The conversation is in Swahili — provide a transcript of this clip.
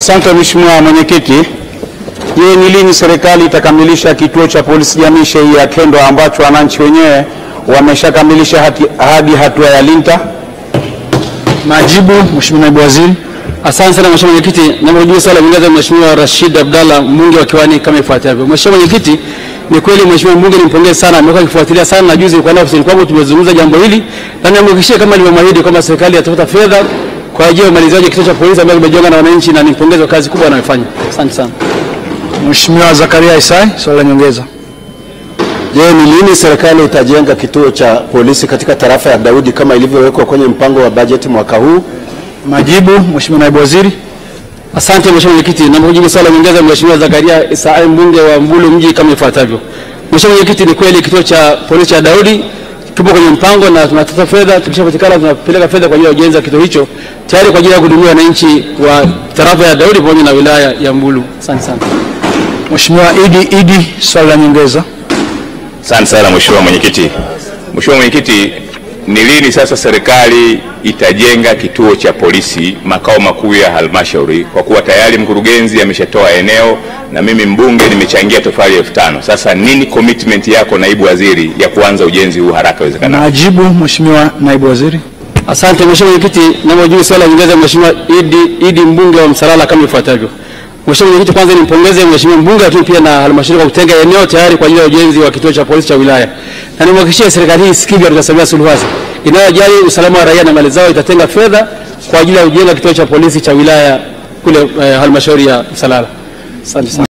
Asante Mheshimiwa Mwenyekiti. Je, ni lini serikali itakamilisha kituo cha polisi jamii ya Kendo ambacho wananchi wenyewe wameshakamilisha hadi hatua ya linta? Majibu, Mheshimiwa Naibu Waziri. Asante sana Mheshimiwa Mwenyekiti. Naomba kujibu swali la Mheshimiwa Rashid Abdalla, mbunge wa Kiwani, kama ifuatavyo. Mheshimiwa Mwenyekiti, ni kweli Mheshimiwa mbunge nimpongeze sana, amekuwa akifuatilia sana, na juzi kwa ofisini kwangu tumezungumza jambo hili, na nimhakikishia kama nilivyomwahidi kwamba serikali itatafuta fedha kwa ajili ya umalizaji wa kituo cha polisi ambacho kimejenga na wananchi, na nimpongeze kwa kazi kubwa anayofanya. Asante sana. Mheshimiwa Zakaria Isai, swali la nyongeza. Je, ni lini serikali itajenga kituo cha polisi katika tarafa ya Daudi kama ilivyowekwa kwenye mpango wa bajeti mwaka huu? Majibu, Mheshimiwa Naibu Waziri. Asante Mheshimiwa Mwenyekiti. Naomba kujibu swali la nyongeza Mheshimiwa Zakaria Isai, mbunge wa Mbulu mji, kama ifuatavyo. Mheshimiwa Mwenyekiti, ni kweli kituo cha polisi cha Daudi tupo kwenye mpango na tunatafuta fedha. Tukishapatikana tunapeleka fedha kwa ajili ya ujenzi wa kituo hicho tayari kwa ajili ya kuhudumia wananchi wa tarafa ya Daudi pamoja na wilaya ya Mbulu. Asante sana. Mheshimiwa Idi, swali la nyongeza. Asante sana Mheshimiwa Mwenyekiti. Mheshimiwa Mwenyekiti, ni lini sasa serikali itajenga kituo cha polisi makao makuu ya halmashauri, kwa kuwa tayari mkurugenzi ameshatoa eneo na mimi mbunge nimechangia tofali 5,000. Sasa nini commitment yako Naibu Waziri ya kuanza ujenzi huu haraka iwezekanavyo? Majibu, Mheshimiwa Naibu Waziri. Asante Mheshimiwa Mwenyekiti. Naomba kujibu swali la nyongeza Mheshimiwa Idi mbunge wa Msalala, kama ifuatavyo. Mheshimiwa Mwenyekiti, kwanza nimpongeze Mheshimiwa mbunge, lakini pia na halmashauri kwa kutenga eneo tayari kwa ajili ya ujenzi wa kituo cha polisi cha wilaya. Na nimhakikishie serikali hii sikivu ya Dkt. Samia Suluhu Hassan inayojali usalama wa raia na mali zao itatenga fedha kwa ajili ya ujenzi wa kituo cha polisi cha wilaya kule halmashauri ya Msalala. Asante sana.